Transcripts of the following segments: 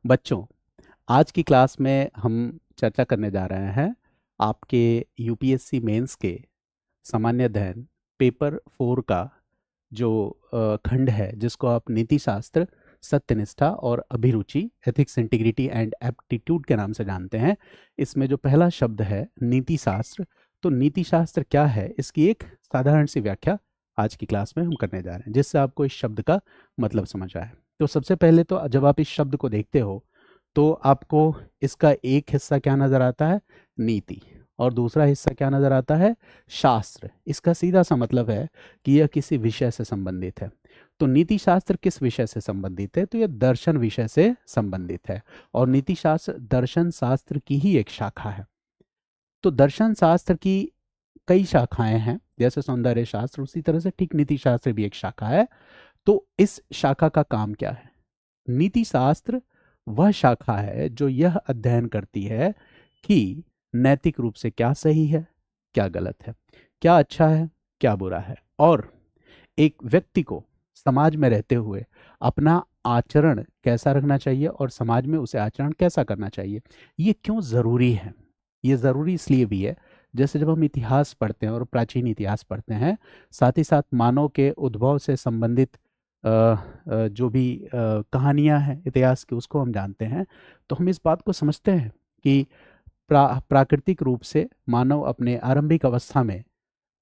बच्चों, आज की क्लास में हम चर्चा करने जा रहे हैं आपके यूपीएससी मेंस के सामान्य अध्ययन पेपर 4 का जो खंड है, जिसको आप नीति शास्त्र, सत्यनिष्ठा और अभिरुचि, एथिक्स, इंटीग्रिटी एंड एप्टीट्यूड के नाम से जानते हैं। इसमें जो पहला शब्द है नीति शास्त्र, तो नीति शास्त्र क्या है, इसकी एक साधारण सी व्याख्या आज की क्लास में हम करने जा रहे हैं, जिससे आपको इस शब्द का मतलब समझ आए। तो सबसे पहले तो जब आप इस शब्द को देखते हो तो आपको इसका एक हिस्सा क्या नजर आता है, नीति, और दूसरा हिस्सा क्या नजर आता है, शास्त्र। इसका सीधा सा मतलब है कि यह किसी विषय से संबंधित है। तो नीति शास्त्र किस विषय से संबंधित है, तो यह दर्शन विषय से संबंधित है, और नीति शास्त्र दर्शन शास्त्र की ही एक शाखा है। तो दर्शन शास्त्र की कई शाखाएं हैं, जैसे सौंदर्य शास्त्र, उसी तरह से ठीक नीति शास्त्र भी एक शाखा है। तो इस शाखा का काम क्या है? नीति शास्त्र वह शाखा है जो यह अध्ययन करती है कि नैतिक रूप से क्या सही है, क्या गलत है, क्या अच्छा है, क्या बुरा है, और एक व्यक्ति को समाज में रहते हुए अपना आचरण कैसा रखना चाहिए और समाज में उसे आचरण कैसा करना चाहिए। ये क्यों ज़रूरी है? ये ज़रूरी इसलिए भी है, जैसे जब हम इतिहास पढ़ते हैं और प्राचीन इतिहास पढ़ते हैं, साथ ही साथ मानव के उद्भव से संबंधित जो भी कहानियां हैं इतिहास की, उसको हम जानते हैं, तो हम इस बात को समझते हैं कि प्राकृतिक रूप से मानव अपने आरंभिक अवस्था में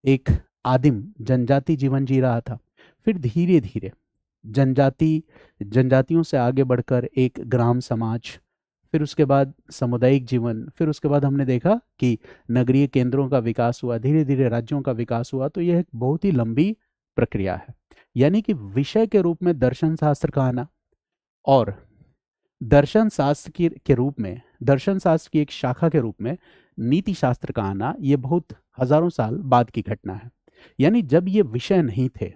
एक आदिम जनजाति जीवन जी रहा था। फिर धीरे धीरे जनजातियों से आगे बढ़कर एक ग्राम समाज, फिर उसके बाद सामुदायिक जीवन, फिर उसके बाद हमने देखा कि नगरीय केंद्रों का विकास हुआ, धीरे धीरे राज्यों का विकास हुआ। तो यह एक बहुत ही लंबी प्रक्रिया है। यानी कि विषय के रूप में दर्शन शास्त्र का आना और दर्शन शास्त्र के रूप में, दर्शन शास्त्र की एक शाखा के रूप में नीति शास्त्र का आना, ये बहुत हजारों साल बाद की घटना है। यानी जब ये विषय नहीं थे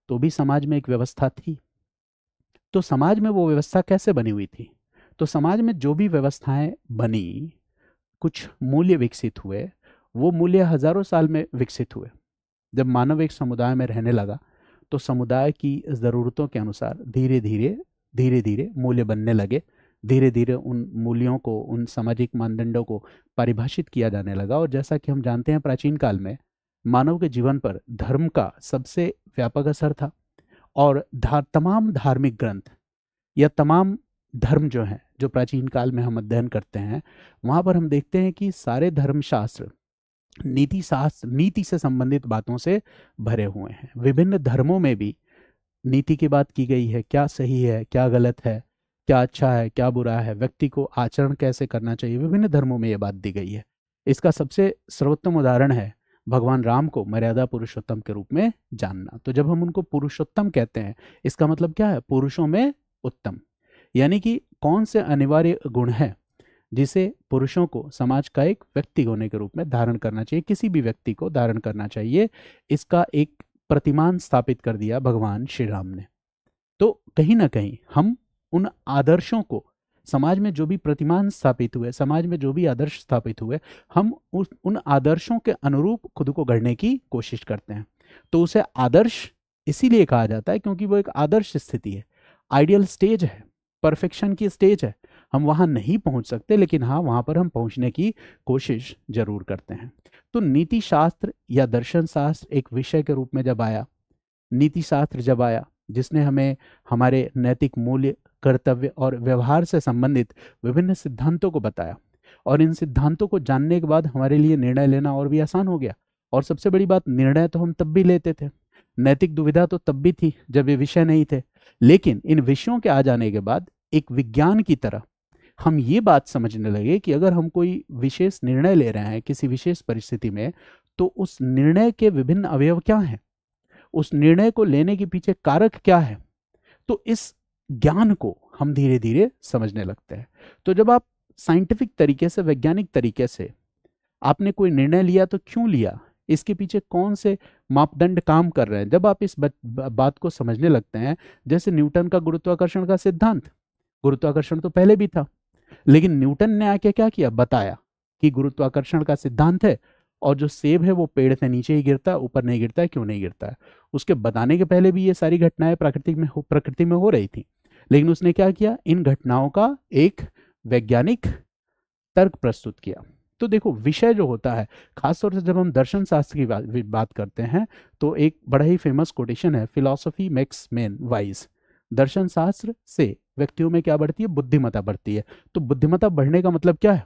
तो भी समाज में एक व्यवस्था थी। तो समाज में वो व्यवस्था कैसे बनी हुई थी? तो समाज में जो भी व्यवस्थाएं बनी, कुछ मूल्य विकसित हुए। वो मूल्य हजारों साल में विकसित हुए। जब मानव एक समुदाय में रहने लगा तो समुदाय की ज़रूरतों के अनुसार धीरे धीरे मूल्य बनने लगे। धीरे धीरे उन मूल्यों को, उन सामाजिक मानदंडों को परिभाषित किया जाने लगा। और जैसा कि हम जानते हैं, प्राचीन काल में मानव के जीवन पर धर्म का सबसे व्यापक असर था। और तमाम धार्मिक ग्रंथ या तमाम धर्म जो हैं, जो प्राचीन काल में हम अध्ययन करते हैं, वहाँ पर हम देखते हैं कि सारे धर्मशास्त्र नीति शास्त्र, नीति से संबंधित बातों से भरे हुए हैं। विभिन्न धर्मों में भी नीति की बात की गई है, क्या सही है, क्या गलत है, क्या अच्छा है, क्या बुरा है, व्यक्ति को आचरण कैसे करना चाहिए। विभिन्न धर्मों में ये बात दी गई है। इसका सबसे सर्वोत्तम उदाहरण है भगवान राम को मर्यादा पुरुषोत्तम के रूप में जानना। तो जब हम उनको पुरुषोत्तम कहते हैं, इसका मतलब क्या है? पुरुषों में उत्तम। यानी कि कौन से अनिवार्य गुण है जिसे पुरुषों को समाज का एक व्यक्ति होने के रूप में धारण करना चाहिए, किसी भी व्यक्ति को धारण करना चाहिए, इसका एक प्रतिमान स्थापित कर दिया भगवान श्री राम ने। तो कहीं ना कहीं हम उन आदर्शों को, समाज में जो भी प्रतिमान स्थापित हुए, समाज में जो भी आदर्श स्थापित हुए, हम उन आदर्शों के अनुरूप खुद को गढ़ने की कोशिश करते हैं। तो उसे आदर्श इसीलिए कहा जाता है क्योंकि वो एक आदर्श स्थिति है, आइडियल स्टेज है, परफेक्शन की स्टेज है। हम वहां नहीं पहुंच सकते, लेकिन हाँ, वहां पर हम पहुंचने की कोशिश जरूर करते हैं। तो नीति शास्त्र या दर्शन शास्त्र एक विषय के रूप में जब आया, नीति शास्त्र जब आया, जिसने हमें हमारे नैतिक मूल्य, कर्तव्य और व्यवहार से संबंधित विभिन्न सिद्धांतों को बताया, और इन सिद्धांतों को जानने के बाद हमारे लिए निर्णय लेना और भी आसान हो गया। और सबसे बड़ी बात, निर्णय तो हम तब भी लेते थे, नैतिक दुविधा तो तब भी थी जब ये विषय नहीं थे। लेकिन इन विषयों के आ जाने के बाद एक विज्ञान की तरह हम ये बात समझने लगे कि अगर हम कोई विशेष निर्णय ले रहे हैं किसी विशेष परिस्थिति में, तो उस निर्णय के विभिन्न अवयव क्या हैं, उस निर्णय को लेने के पीछे कारक क्या है। तो इस ज्ञान को हम धीरे धीरे समझने लगते हैं। तो जब आप साइंटिफिक तरीके से, वैज्ञानिक तरीके से आपने कोई निर्णय लिया, तो क्यों लिया, इसके पीछे कौन से मापदंड काम कर रहे हैं, जब आप इस बात को समझने लगते हैं। जैसे न्यूटन का गुरुत्वाकर्षण का सिद्धांत, गुरुत्वाकर्षण तो पहले भी था, लेकिन न्यूटन ने आके क्या किया, बताया कि गुरुत्वाकर्षण का सिद्धांत है, और जो सेब है वो पेड़ से नीचे ही गिरता है, ऊपर नहीं गिरता है। क्यों नहीं गिरता है? उसके बताने के पहले भी ये सारी घटनाएं प्रकृति में हो रही थी। लेकिन उसने क्या किया, इन घटनाओं का एक वैज्ञानिक तर्क प्रस्तुत किया। तो देखो विषय जो होता है, खासतौर से जब हम दर्शन शास्त्र की बात करते हैं, तो एक बड़ा ही फेमस कोटेशन है, फिलॉसफी मेक्स मैन वाइज। दर्शन शास्त्र से व्यक्तियों में क्या बढ़ती है, बुद्धिमत्ता बढ़ती है। तो बुद्धिमत्ता बढ़ने का मतलब क्या है,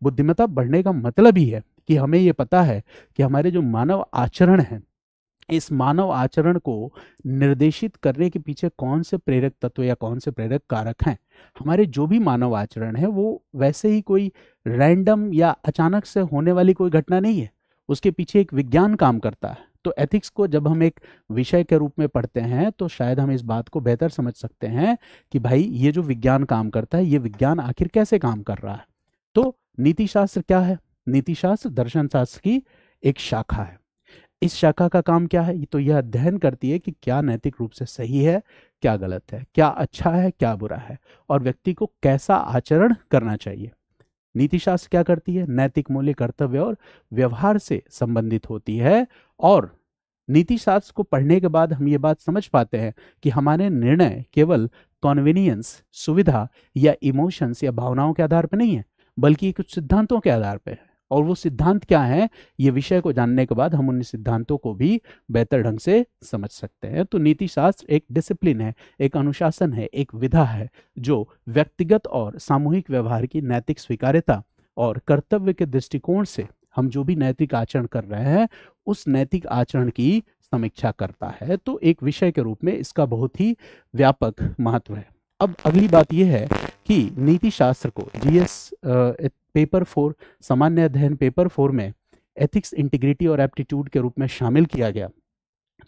बुद्धिमत्ता बढ़ने का मतलब ही है कि हमें ये पता है कि हमारे जो मानव आचरण है, इस मानव आचरण को निर्देशित करने के पीछे कौन से प्रेरक तत्व या कौन से प्रेरक कारक हैं। हमारे जो भी मानव आचरण है वो वैसे ही कोई रैंडम या अचानक से होने वाली कोई घटना नहीं है, उसके पीछे एक विज्ञान काम करता है। तो एथिक्स को जब हम एक विषय के रूप में पढ़ते हैं तो शायद हम इस बात को बेहतर समझ सकते हैं कि भाई ये जो विज्ञान काम करता है, ये विज्ञान आखिर कैसे काम कर रहा है। तो नीति शास्त्र क्या है, नीति शास्त्र दर्शन शास्त्र की एक शाखा है। इस शाखा का काम क्या है, तो यह अध्ययन करती है कि क्या नैतिक रूप से सही है, क्या गलत है, क्या अच्छा है, क्या बुरा है, और व्यक्ति को कैसा आचरण करना चाहिए। नीति शास्त्र क्या करती है, नैतिक मूल्य, कर्तव्य और व्यवहार से संबंधित होती है। और नीति शास्त्र को पढ़ने के बाद हम ये बात समझ पाते हैं कि हमारे निर्णय केवल कॉन्वेनियंस, सुविधा या इमोशंस या भावनाओं के आधार पर नहीं है, बल्कि कुछ सिद्धांतों के आधार पर है। और वो सिद्धांत क्या है, ये विषय को जानने के बाद हम उन सिद्धांतों को भी बेहतर ढंग से समझ सकते हैं। तो नीति शास्त्र एक डिसिप्लिन है, एक अनुशासन है, एक विधा है, जो व्यक्तिगत और सामूहिक व्यवहार की नैतिक स्वीकार्यता और कर्तव्य के दृष्टिकोण से हम जो भी नैतिक आचरण कर रहे हैं, उस नैतिक आचरण की समीक्षा करता है। तो एक विषय के रूप में इसका बहुत ही व्यापक महत्व है। अब अगली बात यह है कि नीति शास्त्र को जीएस पेपर 4, सामान्य अध्ययन पेपर 4 में एथिक्स, इंटीग्रिटी और एप्टीट्यूड के रूप में शामिल किया गया।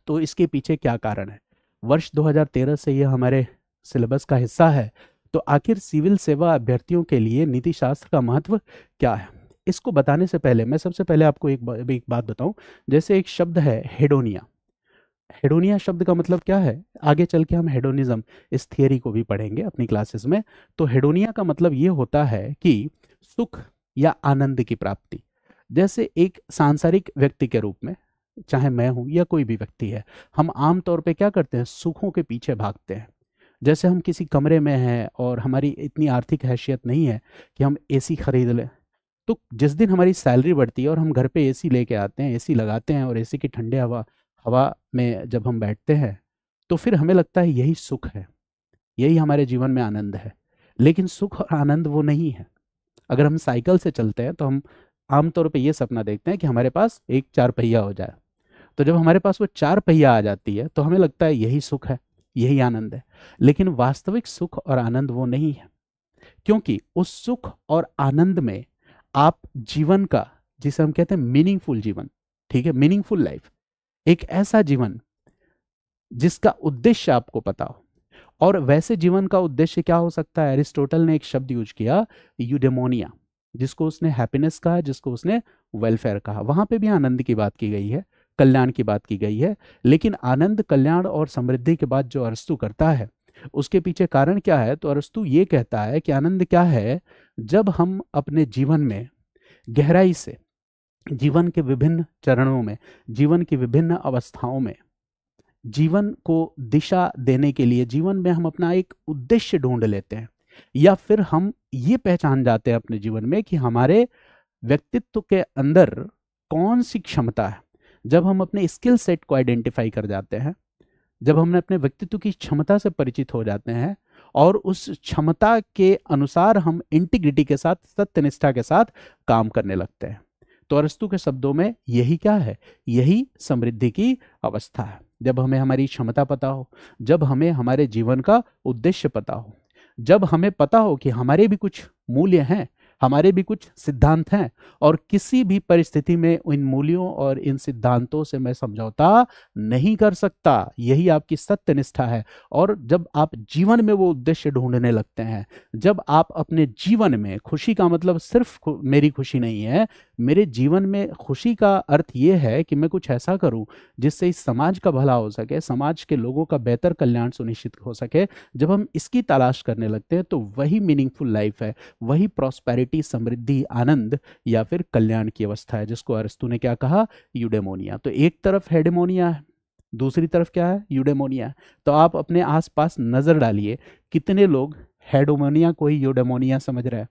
तो इसके पीछे क्या कारण है, वर्ष 2013 से यह हमारे सिलेबस का हिस्सा है। तो आखिर सिविल सेवा अभ्यर्थियों के लिए नीति शास्त्र का महत्व क्या है, इसको बताने से पहले मैं सबसे पहले आपको एक बात बताऊं। जैसे एक शब्द है हेडोनिया, हेडोनिया शब्द का मतलब क्या है, आगे चल के हम हेडोनिज्म इस थियरी को भी पढ़ेंगे अपनी क्लासेस में। तो हेडोनिया का मतलब ये होता है कि सुख या आनंद की प्राप्ति। जैसे एक सांसारिक व्यक्ति के रूप में, चाहे मैं हूं या कोई भी व्यक्ति है, हम आमतौर पे क्या करते हैं, सुखों के पीछे भागते हैं। जैसे हम किसी कमरे में हैं और हमारी इतनी आर्थिक हैसियत नहीं है कि हम एसी खरीद लें, तो जिस दिन हमारी सैलरी बढ़ती है और हम घर पे एसी लेके आते हैं, एसी लगाते हैं और एसी की ठंडे हवा में जब हम बैठते हैं, तो फिर हमें लगता है यही सुख है, यही हमारे जीवन में आनंद है। लेकिन सुख और आनंद वो नहीं है। अगर हम साइकिल से चलते हैं तो हम आमतौर पे ये सपना देखते हैं कि हमारे पास एक 4 पहिया हो जाए। तो जब हमारे पास वो 4 पहिया आ जाती है तो हमें लगता है यही सुख है, यही आनंद है। लेकिन वास्तविक सुख और आनंद वो नहीं है, क्योंकि उस सुख और आनंद में आप जीवन का, जिसे हम कहते हैं मीनिंगफुल जीवन, ठीक है, मीनिंगफुल लाइफ, एक ऐसा जीवन जिसका उद्देश्य आपको पता हो। और वैसे जीवन का उद्देश्य क्या हो सकता है, अरिस्टोटल ने एक शब्द यूज किया, यूडेमोनिया, जिसको उसने हैप्पीनेस कहा, जिसको उसने वेलफेयर कहा। वहां पे भी आनंद की बात की गई है, कल्याण की बात की गई है। लेकिन आनंद, कल्याण और समृद्धि के बाद जो अरस्तु करता है, उसके पीछे कारण क्या है, तो अरस्तु ये कहता है कि आनंद क्या है, जब हम अपने जीवन में गहराई से, जीवन के विभिन्न चरणों में, जीवन की विभिन्न अवस्थाओं में, जीवन को दिशा देने के लिए जीवन में हम अपना एक उद्देश्य ढूंढ लेते हैं, या फिर हम ये पहचान जाते हैं अपने जीवन में कि हमारे व्यक्तित्व के अंदर कौन सी क्षमता है। जब हम अपने स्किल सेट को आइडेंटिफाई कर जाते हैं, जब हम अपने व्यक्तित्व की क्षमता से परिचित हो जाते हैं और उस क्षमता के अनुसार हम इंटीग्रिटी के साथ, सत्यनिष्ठा के साथ काम करने लगते हैं, तो अरस्तु के शब्दों में यही क्या है, यही समृद्धि की अवस्था है। जब हमें हमारी क्षमता पता हो, जब हमें हमारे जीवन का उद्देश्य पता हो, जब हमें पता हो कि हमारे भी कुछ मूल्य हैं, हमारे भी कुछ सिद्धांत हैं, और किसी भी परिस्थिति में इन मूल्यों और इन सिद्धांतों से मैं समझौता नहीं कर सकता, यही आपकी सत्यनिष्ठा है। और जब आप जीवन में वो उद्देश्य ढूंढने लगते हैं, जब आप अपने जीवन में, खुशी का मतलब सिर्फ मेरी खुशी नहीं है, मेरे जीवन में खुशी का अर्थ ये है कि मैं कुछ ऐसा करूं जिससे इस समाज का भला हो सके, समाज के लोगों का बेहतर कल्याण सुनिश्चित हो सके। जब हम इसकी तलाश करने लगते हैं तो वही मीनिंगफुल लाइफ है, वही प्रॉस्पेरिटी, समृद्धि, आनंद या फिर कल्याण की अवस्था है, जिसको अरस्तु ने क्या कहा, यूडेमोनिया। तो एक तरफ हेडेमोनिया है, दूसरी तरफ क्या है, यूडेमोनिया है। तो आप अपने आसपास नजर डालिए, कितने लोग हेडोमोनिया को ही यूडेमोनिया समझ रहे हैं,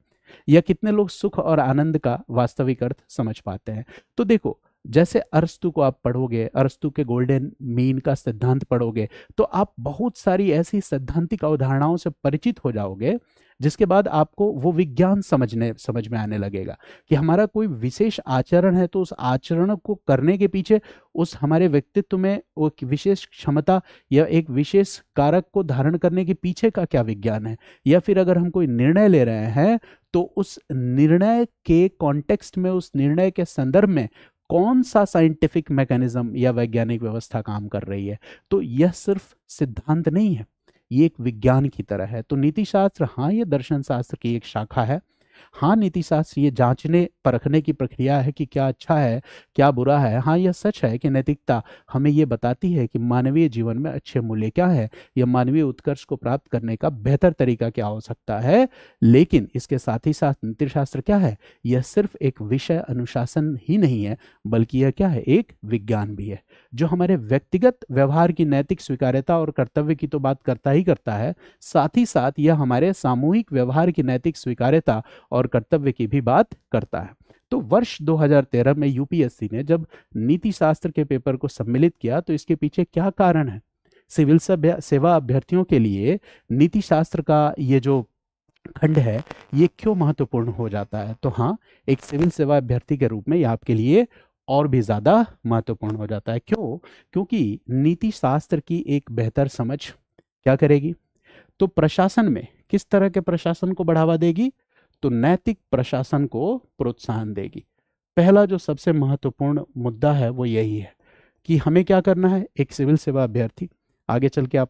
या कितने लोग सुख और आनंद का वास्तविक अर्थ समझ पाते हैं। तो देखो, जैसे अरस्तु को आप पढ़ोगे, अरस्तु के गोल्डन मीन का सिद्धांत पढ़ोगे, तो आप बहुत सारी ऐसी सैद्धांतिक अवधारणाओं से परिचित हो जाओगे, जिसके बाद आपको वो विज्ञान समझ में आने लगेगा कि हमारा कोई विशेष आचरण है, तो उस आचरण को करने के पीछे उस हमारे व्यक्तित्व में वो एक विशेष क्षमता या एक विशेष कारक को धारण करने के पीछे का क्या विज्ञान है। या फिर अगर हम कोई निर्णय ले रहे हैं, तो उस निर्णय के कॉन्टेक्स्ट में, उस निर्णय के संदर्भ में कौन सा साइंटिफिक मैकेनिज्म या वैज्ञानिक व्यवस्था काम कर रही है। तो यह सिर्फ सिद्धांत नहीं है, ये एक विज्ञान की तरह है। तो नीति शास्त्र, हाँ, ये दर्शन शास्त्र की एक शाखा है। हाँ, नीति शास्त्र ये जांचने परखने की प्रक्रिया है कि क्या अच्छा है, क्या बुरा है। हाँ, यह सच है कि नैतिकता हमें ये बताती है कि मानवीय जीवन में अच्छे मूल्य क्या है, या मानवीय उत्कर्ष को प्राप्त करने का बेहतर तरीका क्या हो सकता है। लेकिन इसके साथ ही साथ नीति शास्त्र क्या है, यह सिर्फ एक विषय अनुशासन ही नहीं है, बल्कि यह क्या है, एक विज्ञान भी है, जो हमारे व्यक्तिगत व्यवहार की नैतिक स्वीकार्यता और कर्तव्य की तो बात करता ही करता है, साथ ही साथ यह हमारे सामूहिक व्यवहार की नैतिक स्वीकार्यता और कर्तव्य की भी बात करता है। तो वर्ष 2013 में यूपीएससी ने जब नीति शास्त्र के पेपर को सम्मिलित किया, तो इसके पीछे क्या कारण है। सिविल सेवा अभ्यर्थियों के लिए नीति शास्त्र का ये जो खंड है, ये क्यों महत्वपूर्ण हो जाता है। तो हाँ, एक सिविल सेवा अभ्यर्थी के रूप में ये आपके लिए और भी ज्यादा महत्वपूर्ण हो जाता है। क्यों? क्योंकि नीति शास्त्र की एक बेहतर समझ क्या करेगी, तो प्रशासन में किस तरह के प्रशासन को बढ़ावा देगी, तो नैतिक प्रशासन को प्रोत्साहन देगी। पहला जो सबसे महत्वपूर्ण मुद्दा है वो यही है कि हमें क्या करना है। एक सिविल सेवा अभ्यर्थी आगे चल के आप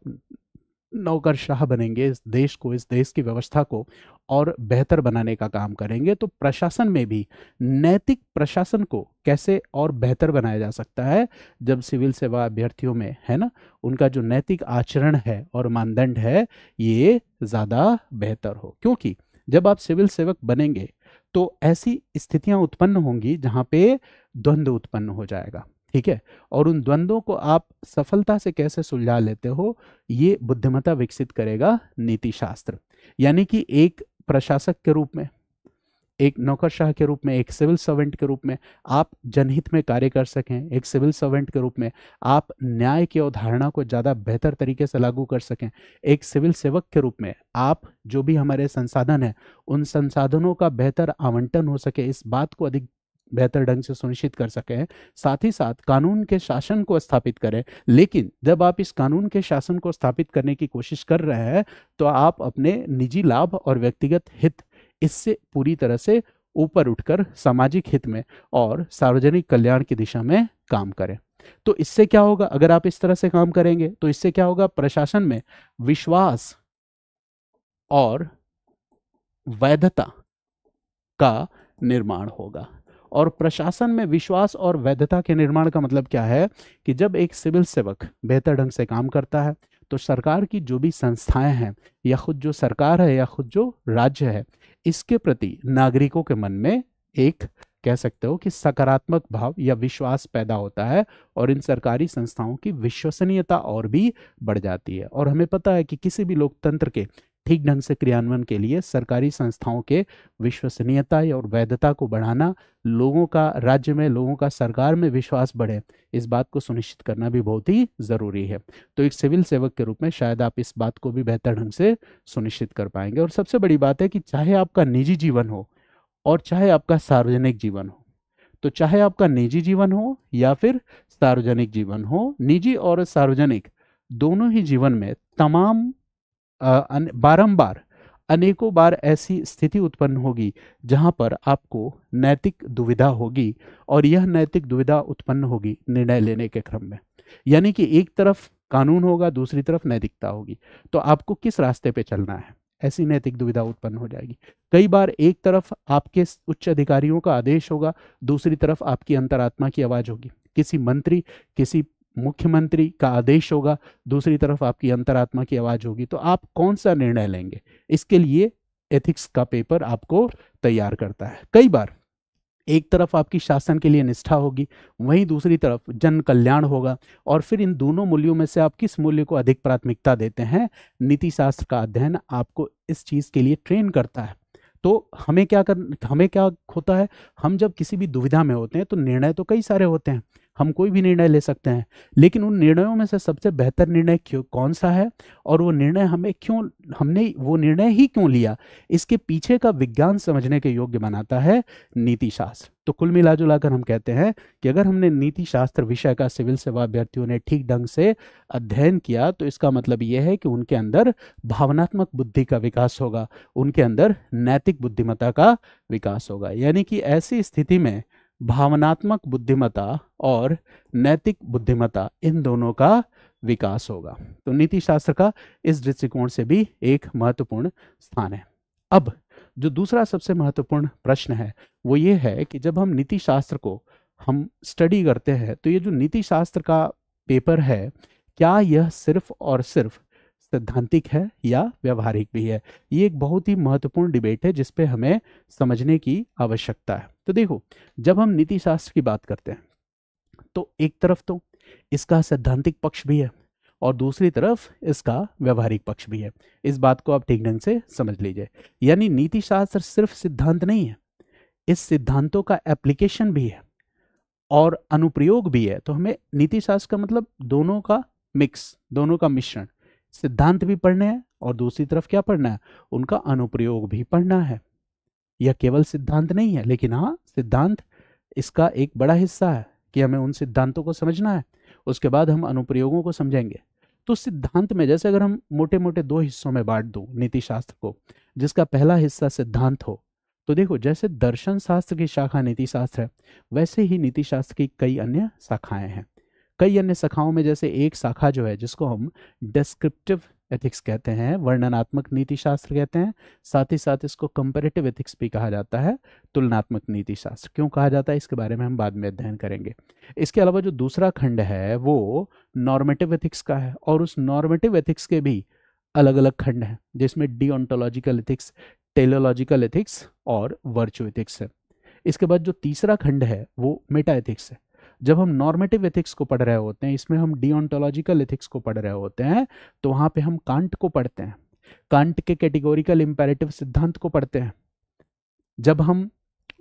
नौकरशाह बनेंगे, इस देश को, इस देश की व्यवस्था को और बेहतर बनाने का काम करेंगे। तो प्रशासन में भी नैतिक प्रशासन को कैसे और बेहतर बनाया जा सकता है, जब सिविल सेवा अभ्यर्थियों में है ना, उनका जो नैतिक आचरण है और मानदंड है, ये ज़्यादा बेहतर हो। क्योंकि जब आप सिविल सेवक बनेंगे तो ऐसी स्थितियां उत्पन्न होंगी जहां पे द्वंद्व उत्पन्न हो जाएगा, ठीक है। और उन द्वंद्वों को आप सफलता से कैसे सुलझा लेते हो, ये बुद्धिमत्ता विकसित करेगा नीति शास्त्र। यानी कि एक प्रशासक के रूप में, एक नौकरशाह के रूप में, एक सिविल सर्वेंट के रूप में आप जनहित में कार्य कर सकें, एक सिविल सर्वेंट के रूप में आप न्याय की अवधारणा को ज़्यादा बेहतर तरीके से लागू कर सकें, एक सिविल सेवक के रूप में आप जो भी हमारे संसाधन हैं, उन संसाधनों का बेहतर आवंटन हो सके, इस बात को अधिक बेहतर ढंग से सुनिश्चित कर सकें, साथ ही साथ कानून के शासन को स्थापित करें। लेकिन जब आप इस कानून के शासन को स्थापित करने की कोशिश कर रहे हैं, तो आप अपने निजी लाभ और व्यक्तिगत हित, इससे पूरी तरह से ऊपर उठकर सामाजिक हित में और सार्वजनिक कल्याण की दिशा में काम करें। तो इससे क्या होगा, अगर आप इस तरह से काम करेंगे तो इससे क्या होगा, प्रशासन में विश्वास और वैधता का निर्माण होगा। और प्रशासन में विश्वास और वैधता के निर्माण का मतलब क्या है कि जब एक सिविल सेवक बेहतर ढंग से काम करता है, तो सरकार की जो भी संस्थाएं हैं, या खुद जो सरकार है, या खुद जो राज्य है, इसके प्रति नागरिकों के मन में एक, कह सकते हो कि सकारात्मक भाव या विश्वास पैदा होता है, और इन सरकारी संस्थाओं की विश्वसनीयता और भी बढ़ जाती है। और हमें पता है कि किसी भी लोकतंत्र के ठीक ढंग से क्रियान्वयन के लिए सरकारी संस्थाओं के विश्वसनीयता और वैधता को बढ़ाना, लोगों का राज्य में, लोगों का सरकार में विश्वास बढ़े, इस बात को सुनिश्चित करना भी बहुत ही जरूरी है। तो एक सिविल सेवक के रूप में शायद आप इस बात को भी बेहतर ढंग से सुनिश्चित कर पाएंगे। और सबसे बड़ी बात है कि चाहे आपका निजी जीवन हो और चाहे आपका सार्वजनिक जीवन हो, तो चाहे आपका निजी जीवन हो या फिर सार्वजनिक जीवन हो, निजी और सार्वजनिक दोनों ही जीवन में तमाम बारंबार अनेकों बार ऐसी स्थिति उत्पन्न होगी जहां पर आपको नैतिक दुविधा होगी, और यह नैतिक दुविधा उत्पन्न होगी निर्णय लेने के क्रम में। यानी कि एक तरफ कानून होगा, दूसरी तरफ नैतिकता होगी, तो आपको किस रास्ते पे चलना है, ऐसी नैतिक दुविधा उत्पन्न हो जाएगी। कई बार एक तरफ आपके उच्च अधिकारियों का आदेश होगा, दूसरी तरफ आपकी अंतरात्मा की आवाज होगी। किसी मंत्री, किसी मुख्यमंत्री का आदेश होगा, दूसरी तरफ आपकी अंतरात्मा की आवाज होगी। तो आप कौन सा निर्णय लेंगे, इसके लिए एथिक्स का पेपर आपको तैयार करता है। कई बार एक तरफ आपकी शासन के लिए निष्ठा होगी, वहीं दूसरी तरफ जन कल्याण होगा। और फिर इन दोनों मूल्यों में से आप किस मूल्य को अधिक प्राथमिकता देते हैं, नीति शास्त्र का अध्ययन आपको इस चीज के लिए ट्रेन करता है। तो हमें क्या होता है, हम जब किसी भी दुविधा में होते हैं तो निर्णय तो कई सारे होते हैं, हम कोई भी निर्णय ले सकते हैं, लेकिन उन निर्णयों में से सबसे बेहतर निर्णय कौन सा है, और वो निर्णय हमने वो निर्णय ही क्यों लिया, इसके पीछे का विज्ञान समझने के योग्य बनाता है नीति शास्त्र। तो कुल मिला कर हम कहते हैं कि अगर हमने नीति शास्त्र विषय का सिविल सेवा अभ्यर्थियों ने ठीक ढंग से अध्ययन किया तो इसका मतलब यह है कि उनके अंदर भावनात्मक बुद्धि का विकास होगा, उनके अंदर नैतिक बुद्धिमत्ता का विकास होगा। यानी कि ऐसी स्थिति में भावनात्मक बुद्धिमत्ता और नैतिक बुद्धिमत्ता, इन दोनों का विकास होगा। तो नीति शास्त्र का इस दृष्टिकोण से भी एक महत्वपूर्ण स्थान है। अब जो दूसरा सबसे महत्वपूर्ण प्रश्न है वो ये है कि जब हम नीति शास्त्र को हम स्टडी करते हैं तो ये जो नीति शास्त्र का पेपर है, क्या यह सिर्फ और सिर्फ सैद्धांतिक है या व्यवहारिक भी है? ये एक बहुत ही महत्वपूर्ण डिबेट है जिसपे हमें समझने की आवश्यकता है। तो देखो, जब हम नीति शास्त्र की बात करते हैं तो एक तरफ तो इसका सैद्धांतिक पक्ष भी है और दूसरी तरफ इसका व्यवहारिक पक्ष भी है। इस बात को आप ठीक ढंग से समझ लीजिए। यानी नीति शास्त्र सिर्फ सिद्धांत नहीं है, इस सिद्धांतों का एप्लीकेशन भी है और अनुप्रयोग भी है। तो हमें नीति शास्त्र का मतलब दोनों का मिक्स, दोनों का मिश्रण, सिद्धांत भी पढ़ने हैं और दूसरी तरफ क्या पढ़ना है, उनका अनुप्रयोग भी पढ़ना है। यह केवल सिद्धांत नहीं है, लेकिन हाँ, सिद्धांत इसका एक बड़ा हिस्सा है कि हमें उन सिद्धांतों को समझना है, उसके बाद हम अनुप्रयोगों को समझेंगे। तो सिद्धांत में जैसे अगर हम मोटे मोटे दो हिस्सों में बांट दूं नीति शास्त्र को, जिसका पहला हिस्सा सिद्धांत हो, तो देखो जैसे दर्शन शास्त्र की शाखा नीति शास्त्र है, वैसे ही नीति शास्त्र की कई अन्य शाखाएं हैं। कई अन्य शाखाओं में जैसे एक शाखा जो है जिसको हम डिस्क्रिप्टिव एथिक्स कहते हैं, वर्णनात्मक नीति शास्त्र कहते हैं, साथ ही साथ इसको कंपैरेटिव एथिक्स भी कहा जाता है, तुलनात्मक नीति शास्त्र। क्यों कहा जाता है इसके बारे में हम बाद में अध्ययन करेंगे। इसके अलावा जो दूसरा खंड है वो नॉर्मेटिव एथिक्स का है, और उस नॉर्मेटिव एथिक्स के भी अलग अलग खंड हैं, जिसमें डिओन्टोलॉजिकल एथिक्स, टेलियोलॉजिकल एथिक्स और वर्चू एथिक्स है। इसके बाद जो तीसरा खंड है वो मेटा एथिक्स है। जब हम नॉर्मेटिव एथिक्स को पढ़ रहे होते हैं, इसमें हम डिओन्टोलॉजिकल एथिक्स को पढ़ रहे होते हैं, तो वहां पे हम कांट को पढ़ते हैं, कांट के कैटेगोरिकल इंपेरेटिव सिद्धांत को पढ़ते हैं। जब हम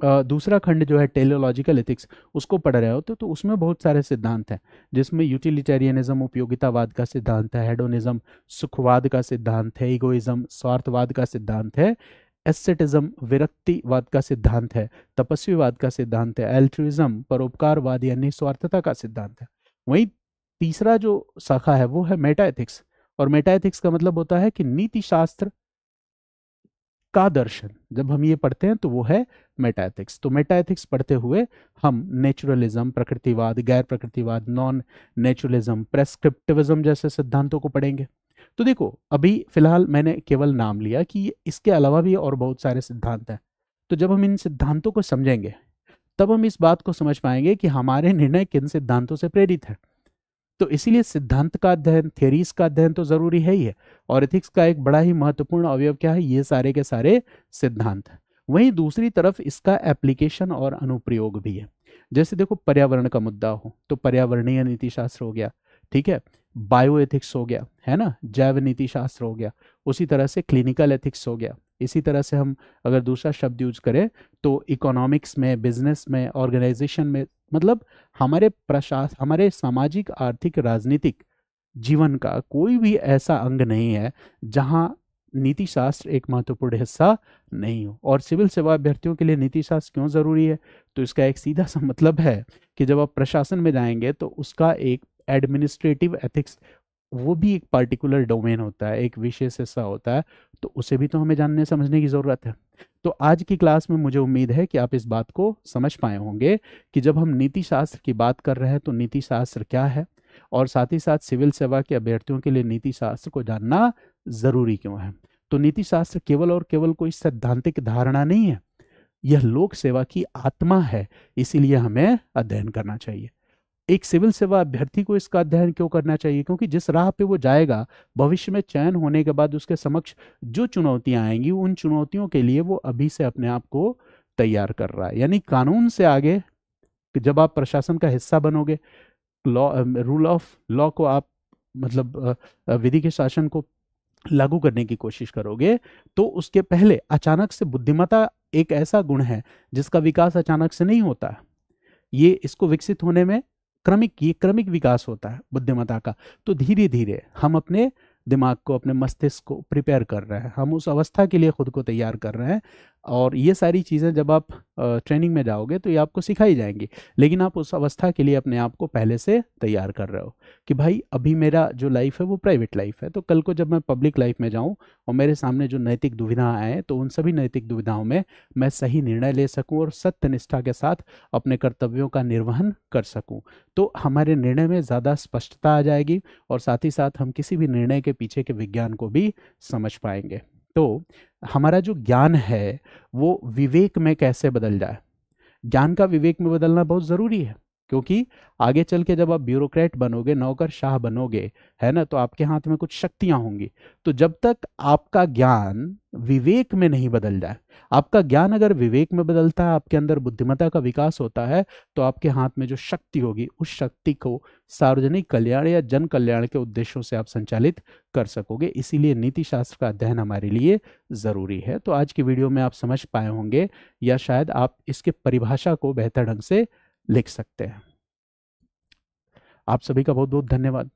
दूसरा खंड जो है टेलियोलॉजिकल एथिक्स, उसको पढ़ रहे होते तो उसमें बहुत सारे सिद्धांत हैं, जिसमें यूटिलिटेरियनिज्म उपयोगितावाद का सिद्धांत है, हेडोनिज्म सुखवाद का सिद्धांत है, इगोइज्म स्वार्थवाद का सिद्धांत है, एस्थेटिज्म विरक्तिवाद का सिद्धांत है, तपस्वीवाद का सिद्धांत है, एल्ट्रुइज्म परोपकारवाद या निस्वार्थता का सिद्धांत है। वहीं तीसरा जो शाखा है वो है मेटा एथिक्स, और मेटा एथिक्स का मतलब होता है कि नीति शास्त्र का दर्शन। जब हम ये पढ़ते हैं तो वो है मेटा एथिक्स। तो मेटा एथिक्स पढ़ते हुए हम नेचुरलिज्म, प्रकृतिवाद, गैर प्रकृतिवाद, नॉन नेचुरलिज्म, प्रेस्क्रिप्टिविज्म जैसे सिद्धांतों को पढ़ेंगे। तो देखो, अभी फिलहाल मैंने केवल नाम लिया कि इसके अलावा भी और बहुत सारे सिद्धांत हैं। तो जब हम इन सिद्धांतों को समझेंगे तब हम इस बात को समझ पाएंगे कि हमारे निर्णय किन सिद्धांतों से प्रेरित है। तो इसीलिए सिद्धांत का अध्ययन, थ्योरीज का अध्ययन तो जरूरी है ही है, और एथिक्स का एक बड़ा ही महत्वपूर्ण अवयव क्या है, ये सारे के सारे सिद्धांत हैं। वहीं दूसरी तरफ इसका एप्लीकेशन और अनुप्रयोग भी है। जैसे देखो, पर्यावरण का मुद्दा हो तो पर्यावरणीय नीति शास्त्र हो गया, ठीक है, बायो एथिक्स हो गया, है ना, जैव नीति शास्त्र हो गया, उसी तरह से क्लिनिकल एथिक्स हो गया। इसी तरह से हम अगर दूसरा शब्द यूज करें तो इकोनॉमिक्स में, बिजनेस में, ऑर्गेनाइजेशन में, मतलब हमारे सामाजिक, आर्थिक, राजनीतिक जीवन का कोई भी ऐसा अंग नहीं है जहां नीति शास्त्र एक महत्वपूर्ण हिस्सा नहीं हो। और सिविल सेवा अभ्यर्थियों के लिए नीति शास्त्र क्यों जरूरी है, तो इसका एक सीधा सा मतलब है कि जब आप प्रशासन में जाएंगे तो उसका एक एडमिनिस्ट्रेटिव एथिक्स, वो भी एक पार्टिकुलर डोमेन होता है, एक विशेष हिस्सा होता है, तो उसे भी तो हमें जानने समझने की जरूरत है। तो आज की क्लास में मुझे उम्मीद है कि आप इस बात को समझ पाए होंगे कि जब हम नीति शास्त्र की बात कर रहे हैं तो नीति शास्त्र क्या है, और साथ ही साथ सिविल सेवा के अभ्यर्थियों के लिए नीति शास्त्र को जानना जरूरी क्यों है। तो नीति शास्त्र केवल और केवल कोई सैद्धांतिक धारणा नहीं है, यह लोक सेवा की आत्मा है, इसीलिए हमें अध्ययन करना चाहिए। एक सिविल सेवा अभ्यर्थी को इसका अध्ययन क्यों करना चाहिए, क्योंकि जिस राह पे वो जाएगा, भविष्य में चयन होने के बाद उसके समक्ष जो चुनौतियां आएंगी, उन चुनौतियों के लिए वो अभी से अपने आप को तैयार कर रहा है। यानी कानून से आगे कि जब आप प्रशासन का हिस्सा बनोगे, लॉ, रूल ऑफ लॉ को आप मतलब विधि के शासन को लागू करने की कोशिश करोगे, तो उसके पहले अचानक से बुद्धिमत्ता एक ऐसा गुण है जिसका विकास अचानक से नहीं होता है। ये इसको विकसित होने में ये क्रमिक विकास होता है बुद्धिमत्ता का। तो धीरे धीरे हम अपने दिमाग को, अपने मस्तिष्क को प्रिपेयर कर रहे हैं, हम उस अवस्था के लिए खुद को तैयार कर रहे हैं। और ये सारी चीज़ें जब आप ट्रेनिंग में जाओगे तो ये आपको सिखाई जाएंगी, लेकिन आप उस अवस्था के लिए अपने आप को पहले से तैयार कर रहे हो कि भाई अभी मेरा जो लाइफ है वो प्राइवेट लाइफ है, तो कल को जब मैं पब्लिक लाइफ में जाऊं और मेरे सामने जो नैतिक दुविधा आए, तो उन सभी नैतिक दुविधाओं में मैं सही निर्णय ले सकूं और सत्य निष्ठा के साथ अपने कर्तव्यों का निर्वहन कर सकूं। तो हमारे निर्णय में ज़्यादा स्पष्टता आ जाएगी और साथ ही साथ हम किसी भी निर्णय के पीछे के विज्ञान को भी समझ पाएंगे। तो हमारा जो ज्ञान है वो विवेक में कैसे बदल जाए, ज्ञान का विवेक में बदलना बहुत ज़रूरी है, क्योंकि आगे चल के जब आप ब्यूरोक्रेट बनोगे, नौकरशाह बनोगे, है ना, तो आपके हाथ में कुछ शक्तियां होंगी। तो जब तक आपका ज्ञान विवेक में नहीं बदल जाए, आपका ज्ञान अगर विवेक में बदलता है, आपके अंदर बुद्धिमत्ता का विकास होता है, तो आपके हाथ में जो शक्ति होगी उस शक्ति को सार्वजनिक कल्याण या जन कल्याण के उद्देश्यों से आप संचालित कर सकोगे। इसीलिए नीति शास्त्र का अध्ययन हमारे लिए ज़रूरी है। तो आज की वीडियो में आप समझ पाए होंगे, या शायद आप इसके परिभाषा को बेहतर ढंग से लिख सकते हैं। आप सभी का बहुत बहुत धन्यवाद।